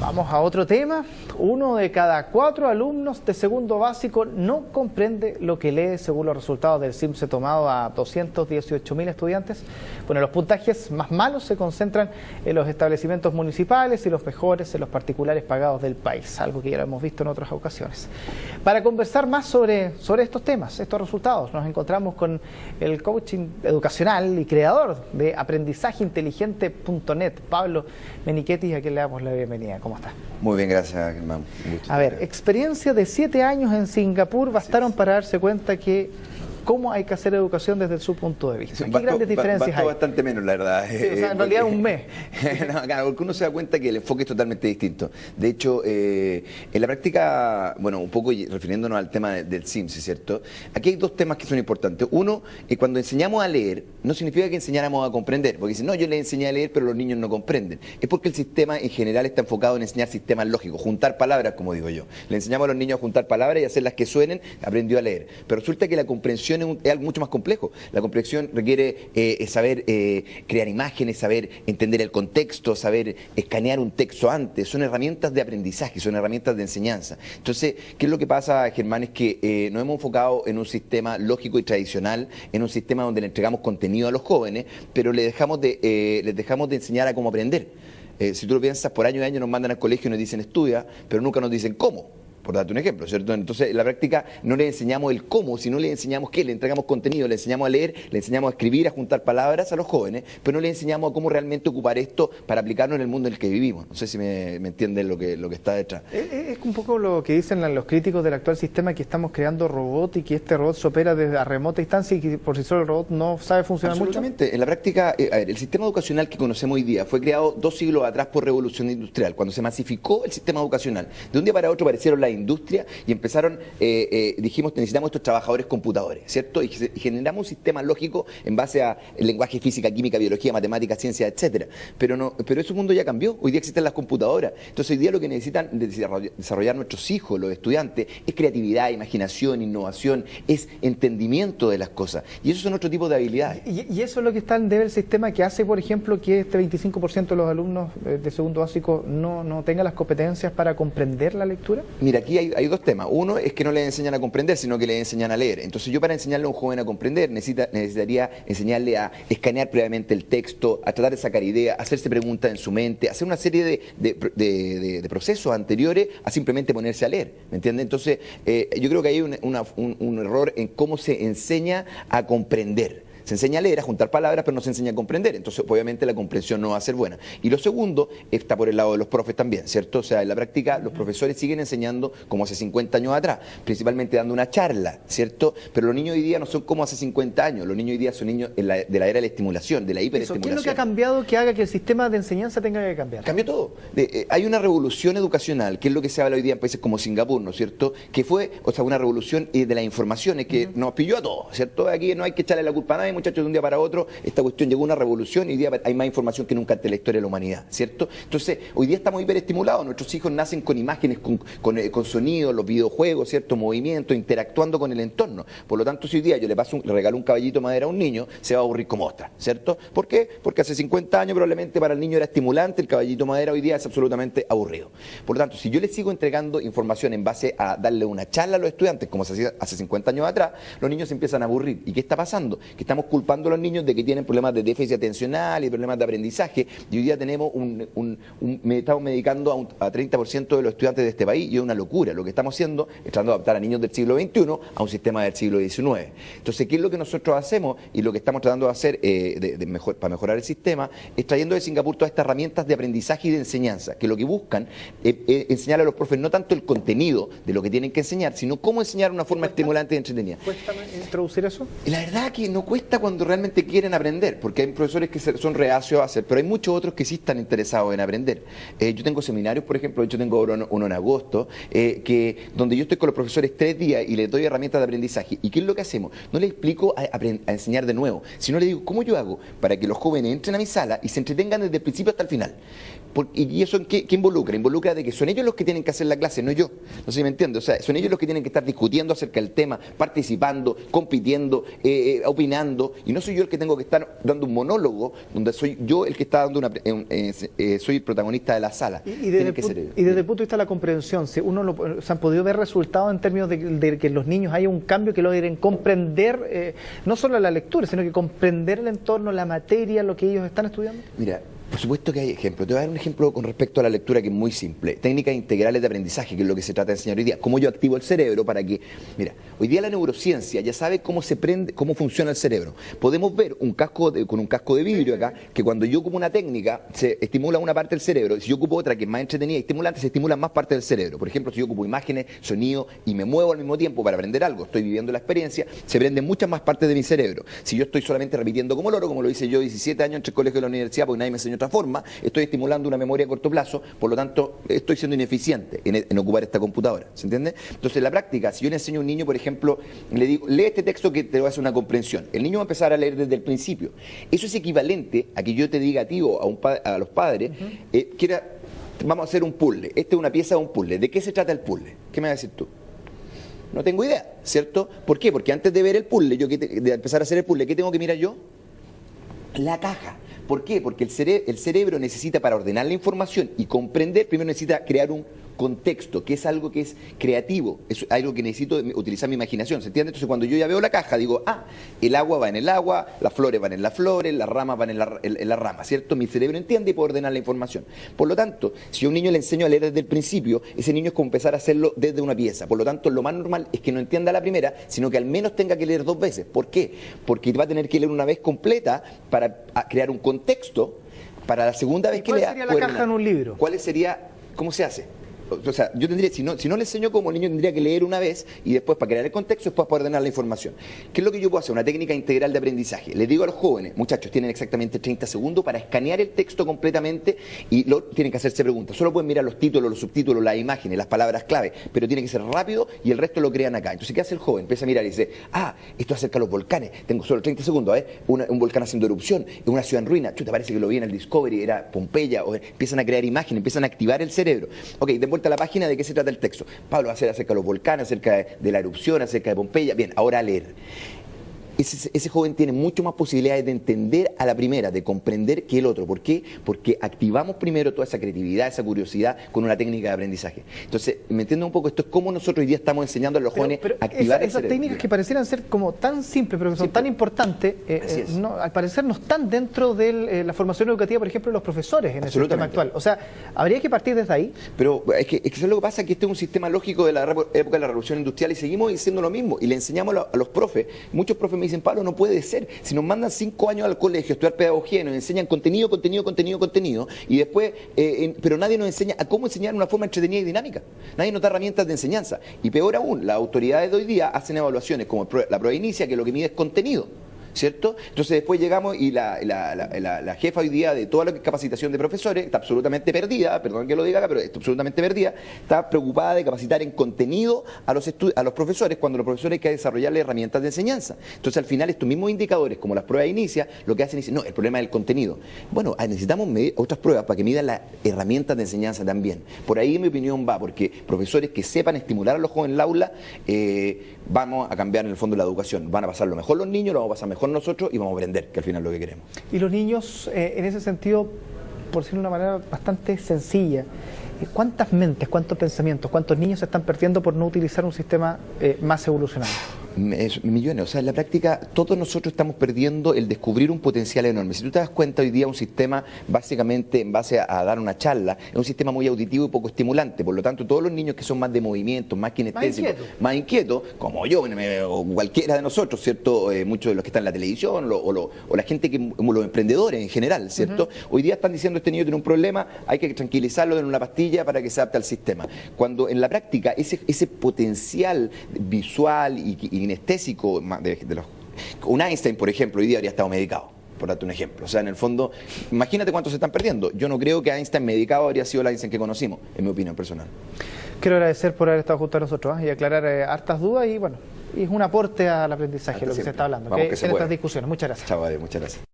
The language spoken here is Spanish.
Vamos a otro tema. 1 de cada 4 alumnos de segundo básico no comprende lo que lee según los resultados del CIMSE tomado a 218.000 estudiantes. Bueno, los puntajes más malos se concentran en los establecimientos municipales y los mejores en los particulares pagados del país, algo que ya lo hemos visto en otras ocasiones. Para conversar más sobre estos temas, estos resultados, nos encontramos con el coaching educacional y creador de aprendizajeinteligente.net, Pablo Menichetti, a quien le damos la bienvenida. ¿Cómo está? Muy bien, gracias, Germán. A ver, experiencia de 7 años en Singapur bastaron para darse cuenta que cómo hay que hacer educación desde su punto de vista. ¿Qué grandes diferencias hay? Bastante menos, la verdad. Sí, o sea, en realidad un mes. No, claro, porque uno se da cuenta que el enfoque es totalmente distinto. De hecho, en la práctica, bueno, un poco refiriéndonos al tema del CIMSE, ¿cierto? Aquí hay dos temas que son importantes. Uno, cuando enseñamos a leer, no significa que enseñáramos a comprender, porque dicen, no, yo les enseñé a leer, pero los niños no comprenden. Es porque el sistema en general está enfocado en enseñar sistemas lógicos, juntar palabras, como digo yo. Le enseñamos a los niños a juntar palabras y hacerlas que suenen, aprendió a leer. Pero resulta que la comprensión es algo mucho más complejo. La comprensión requiere saber crear imágenes, saber entender el contexto, saber escanear un texto antes. Son herramientas de aprendizaje, son herramientas de enseñanza. Entonces, ¿qué es lo que pasa, Germán? Es que nos hemos enfocado en un sistema lógico y tradicional, en un sistema donde le entregamos contenido a los jóvenes, pero les dejamos de enseñar a cómo aprender. Si tú lo piensas, por año y año nos mandan al colegio y nos dicen estudia, pero nunca nos dicen cómo. Por darte un ejemplo, ¿cierto? Entonces, en la práctica no le enseñamos el cómo, sino le enseñamos qué, le entregamos contenido, le enseñamos a leer, le enseñamos a escribir, a juntar palabras a los jóvenes, pero no le enseñamos a cómo realmente ocupar esto para aplicarlo en el mundo en el que vivimos. No sé si me entienden lo que está detrás. Es un poco lo que dicen los críticos del actual sistema, que estamos creando robot y que este robot se opera desde a remota distancia y que por sí solo el robot no sabe funcionar mucho. Absolutamente. En la práctica, a ver, el sistema educacional que conocemos hoy día fue creado 2 siglos atrás por revolución industrial, cuando se masificó el sistema educacional. De un día para otro aparecieron las industrias y empezaron, dijimos, necesitamos estos trabajadores computadores, ¿cierto? Y generamos un sistema lógico en base a lenguaje, física, química, biología, matemáticas, ciencia, etcétera. Pero ese mundo ya cambió. Hoy día existen las computadoras. Entonces hoy día lo que necesitan desarrollar nuestros hijos, los estudiantes, es creatividad, imaginación, innovación, es entendimiento de las cosas. Y esos son otro tipo de habilidades. Y eso es lo que está en debe el sistema, que hace, por ejemplo, que este 25% de los alumnos de segundo básico no tenga las competencias para comprender la lectura. Mira, aquí hay dos temas. Uno es que no le enseñan a comprender, sino que le enseñan a leer. Entonces yo, para enseñarle a un joven a comprender, necesitaría enseñarle a escanear previamente el texto, a tratar de sacar ideas, hacerse preguntas en su mente, hacer una serie de procesos anteriores a simplemente ponerse a leer, ¿me entiendes? Entonces yo creo que hay un error en cómo se enseña a comprender. Se enseña a leer, a juntar palabras, pero no se enseña a comprender. Entonces, obviamente, la comprensión no va a ser buena. Y lo segundo está por el lado de los profes también, ¿cierto? O sea, en la práctica, los profesores siguen enseñando como hace 50 años atrás, principalmente dando una charla, ¿cierto? Pero los niños hoy día no son como hace 50 años. Los niños hoy día son niños de la era de la estimulación, de la hiperestimulación. ¿Qué es lo que ha cambiado que haga que el sistema de enseñanza tenga que cambiar? Cambió todo. Hay una revolución educacional, que es lo que se habla hoy día en países como Singapur, ¿no es cierto? Que fue, una revolución de las informaciones que nos pilló a todos, ¿cierto? Aquí no hay que echarle la culpa a nadie, muchachos, de un día para otro. Esta cuestión llegó a una revolución y hoy día hay más información que nunca ante la historia de la humanidad, ¿cierto? Entonces, hoy día estamos hiperestimulados, nuestros hijos nacen con imágenes, con sonidos, los videojuegos, ¿cierto? Movimiento, interactuando con el entorno. Por lo tanto, si hoy día yo le regalo un caballito de madera a un niño, se va a aburrir como ostra, ¿cierto? ¿Por qué? Porque hace 50 años probablemente para el niño era estimulante, el caballito de madera hoy día es absolutamente aburrido. Por lo tanto, si yo le sigo entregando información en base a darle una charla a los estudiantes, como se hacía hace 50 años atrás, los niños se empiezan a aburrir. ¿Y qué está pasando? Que estamos culpando a los niños de que tienen problemas de déficit atencional y problemas de aprendizaje, y hoy día tenemos estamos medicando a 30% de los estudiantes de este país, y es una locura. Lo que estamos haciendo es tratando de adaptar a niños del siglo XXI a un sistema del siglo XIX. Entonces, ¿qué es lo que nosotros hacemos? Y lo que estamos tratando de hacer para mejorar el sistema es trayendo de Singapur todas estas herramientas de aprendizaje y de enseñanza, que lo que buscan es enseñar a los profes no tanto el contenido de lo que tienen que enseñar, sino cómo enseñar de una forma estimulante y entretenida. ¿Cuesta introducir eso? La verdad que no cuesta cuando realmente quieren aprender, porque hay profesores que son reacios a hacer, pero hay muchos otros que sí están interesados en aprender. Yo tengo seminarios, por ejemplo, yo tengo uno en agosto, donde yo estoy con los profesores 3 días y les doy herramientas de aprendizaje. ¿Y qué es lo que hacemos? No les explico a enseñar de nuevo, sino les digo, ¿cómo yo hago para que los jóvenes entren a mi sala y se entretengan desde el principio hasta el final? ¿Y eso qué involucra? Involucra de que son ellos los que tienen que hacer la clase, no yo. No sé si me entiende. O sea, son ellos los que tienen que estar discutiendo acerca del tema, participando, compitiendo, opinando, hablando y no soy yo el que tengo que estar dando un monólogo donde soy yo el que está dando soy el protagonista de la sala. Y desde el punto de vista de la comprensión, si se han podido ver resultados en términos de que los niños haya un cambio que logren comprender no solo la lectura, sino que comprender el entorno, la materia, lo que ellos están estudiando. Mira, por supuesto que hay ejemplos. Te voy a dar un ejemplo con respecto a la lectura que es muy simple. Técnicas integrales de aprendizaje, que es lo que se trata de enseñar hoy día. Cómo yo activo el cerebro para que... Mira, hoy día la neurociencia ya sabe cómo se prende, cómo funciona el cerebro. Podemos ver con un casco de vidrio acá, que cuando yo ocupo una técnica, se estimula una parte del cerebro. Si yo ocupo otra que es más entretenida y estimulante, se estimulan más partes del cerebro. Por ejemplo, si yo ocupo imágenes, sonido y me muevo al mismo tiempo para aprender algo, estoy viviendo la experiencia, se prenden muchas más partes de mi cerebro. Si yo estoy solamente repitiendo como loro, como lo hice yo 17 años entre el colegio y la universidad, porque nadie me enseñó otra forma, estoy estimulando una memoria a corto plazo, por lo tanto estoy siendo ineficiente en ocupar esta computadora, ¿se entiende? Entonces en la práctica, si yo le enseño a un niño, por ejemplo, le digo, lee este texto que te va a hacer una comprensión, el niño va a empezar a leer desde el principio. Eso es equivalente a que yo te diga a ti o a los padres, vamos a hacer un puzzle, esta es una pieza de un puzzle, ¿de qué se trata el puzzle? ¿Qué me vas a decir tú? No tengo idea, ¿cierto? ¿Por qué? Porque antes de ver el puzzle, de empezar a hacer el puzzle, ¿qué tengo que mirar yo? La caja. ¿Por qué? Porque el cerebro necesita, para ordenar la información y comprender, primero necesita crear un contexto, que es algo que es creativo, es algo que necesito utilizar mi imaginación, ¿se entiende? Entonces cuando yo ya veo la caja, digo, el agua va en el agua, las flores van en las flores, las ramas van en la rama, ¿cierto? Mi cerebro entiende y puede ordenar la información. Por lo tanto, si a un niño le enseño a leer desde el principio, ese niño es como empezar a hacerlo desde una pieza. Por lo tanto, lo más normal es que no entienda la primera, sino que al menos tenga que leer 2 veces. ¿Por qué? Porque va a tener que leer una vez completa para crear un contexto para la segunda vez que lea. ¿Cuál sería la caja en un libro? ¿Cuál sería? ¿Cómo se hace? O sea, yo tendría, si no le enseño cómo, el niño tendría que leer una vez y después, para crear el contexto, después para ordenar la información. ¿Qué es lo que yo puedo hacer? Una técnica integral de aprendizaje. Les digo a los jóvenes, muchachos, tienen exactamente 30 segundos para escanear el texto completamente y tienen que hacerse preguntas. Solo pueden mirar los títulos, los subtítulos, las imágenes, las palabras clave, pero tiene que ser rápido y el resto lo crean acá. Entonces, ¿qué hace el joven? Empieza a mirar y dice, esto acerca de los volcanes, tengo solo 30 segundos, un volcán haciendo erupción, una ciudad en ruina, te parece que lo vi en el Discovery, era Pompeya, o empiezan a crear imágenes, empiezan a activar el cerebro. Ok, de vuelta a la página, ¿de qué se trata el texto? Pablo va a hacer acerca de los volcanes, acerca de la erupción, acerca de Pompeya. Bien, ahora a leer. Ese joven tiene mucho más posibilidades de entender a la primera, de comprender que el otro. ¿Por qué? Porque activamos primero toda esa creatividad, esa curiosidad con una técnica de aprendizaje. Entonces, ¿me entienden un poco? Esto es cómo nosotros hoy día estamos enseñando a los jóvenes a activar esas técnicas que parecieran ser como tan simples, pero que son tan importantes, al parecer no están dentro de la formación educativa, por ejemplo, de los profesores en el sistema actual. O sea, habría que partir desde ahí. Pero es que eso es lo que pasa, que este es un sistema lógico de la época de la Revolución Industrial y seguimos diciendo lo mismo. Y le enseñamos a los profes. Muchos profes me dicen, Pablo, no puede ser. Si nos mandan 5 años al colegio a estudiar pedagogía y nos enseñan contenido, y después, pero nadie nos enseña a cómo enseñar de una forma entretenida y dinámica. Nadie nos da herramientas de enseñanza. Y peor aún, las autoridades de hoy día hacen evaluaciones como la prueba inicia, que lo que mide es contenido, ¿cierto? Entonces después llegamos y la jefa hoy día de toda la capacitación de profesores está absolutamente perdida, perdón que lo diga acá, pero está absolutamente perdida, está preocupada de capacitar en contenido a los profesores, cuando los profesores hay que desarrollarle herramientas de enseñanza. Entonces al final estos mismos indicadores, como las pruebas inicia, lo que hacen es, no, el problema es el contenido. Bueno, necesitamos medir otras pruebas para que midan las herramientas de enseñanza también. Por ahí en mi opinión va, porque profesores que sepan estimular a los jóvenes en el aula, vamos a cambiar en el fondo la educación. Van a pasar lo mejor los niños, lo vamos a pasar mejor nosotros y vamos a aprender, que al final es lo que queremos. Y los niños, en ese sentido, por decirlo de una manera bastante sencilla, ¿cuántas mentes, cuántos pensamientos, cuántos niños se están perdiendo por no utilizar un sistema más evolucionado? Millones, o sea, en la práctica todos nosotros estamos perdiendo el descubrir un potencial enorme. Si tú te das cuenta, hoy día un sistema básicamente en base a dar una charla, es un sistema muy auditivo y poco estimulante, por lo tanto todos los niños que son más de movimiento, más kinestésicos, más inquietos, como yo, o cualquiera de nosotros, ¿cierto? Muchos de los que están en la televisión o la gente, los emprendedores en general, ¿cierto? Hoy día están diciendo, este niño tiene un problema, hay que tranquilizarlo en una pastilla para que se adapte al sistema. Cuando en la práctica ese potencial visual y kinestésico un Einstein, por ejemplo, hoy día habría estado medicado, por darte un ejemplo. O sea, en el fondo, imagínate cuántos se están perdiendo. Yo no creo que Einstein medicado habría sido el Einstein que conocimos, en mi opinión personal. Quiero agradecer por haber estado junto a nosotros y aclarar hartas dudas y bueno, es un aporte al aprendizaje lo que se está hablando en estas discusiones. Muchas gracias. Chao, muchas gracias.